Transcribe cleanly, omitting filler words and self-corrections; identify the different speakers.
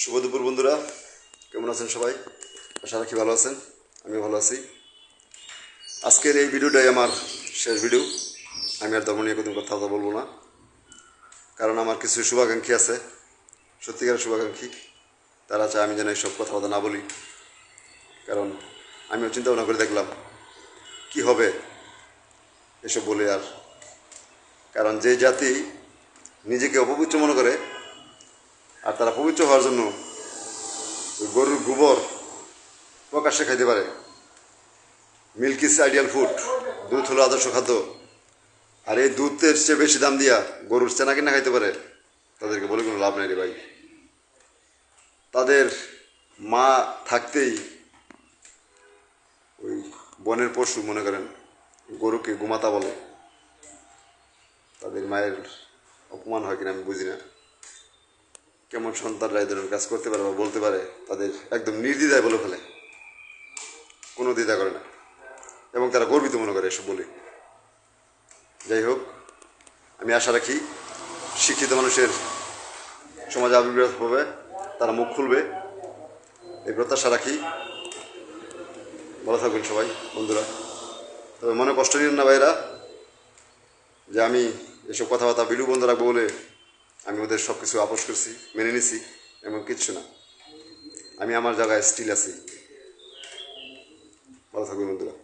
Speaker 1: শুভ দুপুর বন্ধুরা, কেমন আছেন সবাই? আশা রাখি ভালো আছেন। আমি ভালো আছি। আজকের এই ভিডিওটাই আমার শেষ ভিডিও। আমি আর ধর্ম নিয়ে কোনো কথা বলবো না, কারণ আমার কিছু শুভাকাঙ্ক্ষী আছে, সত্যিকারের শুভাকাঙ্ক্ষী। তারা চায় আমি যেন এইসব কথাবার্তা না বলি, কারণ আমিও চিন্তা ভাবনা করে দেখলাম কি হবে এসব বলে। আর কারণ যে জাতি নিজেকে অপবিত্র মনে করে আর তারা পবিত্র হওয়ার জন্য গরুর গোবর প্রকাশ্যে খাইতে পারে, মিল্ক ইজ আইডিয়াল ফুড, দুধ হলো আদর্শ খাদ্য, আর এই দুধের চেয়ে বেশি দাম দিয়া গরুর চেনা কিনা খাইতে পারে, তাদেরকে বলে কোনো লাভ নেই রে ভাই। তাদের মা থাকতেই ওই বনের পশু মনে করেন গরুকে গোমাতা বলে। তাদের মায়ের অপমান হয় কিনা আমি বুঝি না। কেমন সন্তানরা এই ধরনের কাজ করতে পারে বা বলতে পারে, তাদের একদম নির্দ্বিধায় বলে ফেলে, কোনো দ্বিধা করে না, এবং তারা গর্বিত মনে করে এসব বলে। যাই হোক, আমি আশা রাখি শিক্ষিত মানুষের সমাজে আবির্ভাব হবে, তারা মুখ খুলবে, এই প্রত্যাশা রাখি। ভালো থাকবেন সবাই বন্ধুরা। তবে মনে কষ্ট নিন না ভাইরা, যে আমি এসব কথাবার্তা ভিডিও বন্ধ রাখবো বলে আমি ওদের সব কিছু আপোষ করছি, মেনে নিছি, এমন কিচ্ছু না। আমি আমার জায়গায় স্টিল আছি। ভালো থাকবেন বন্ধুরা।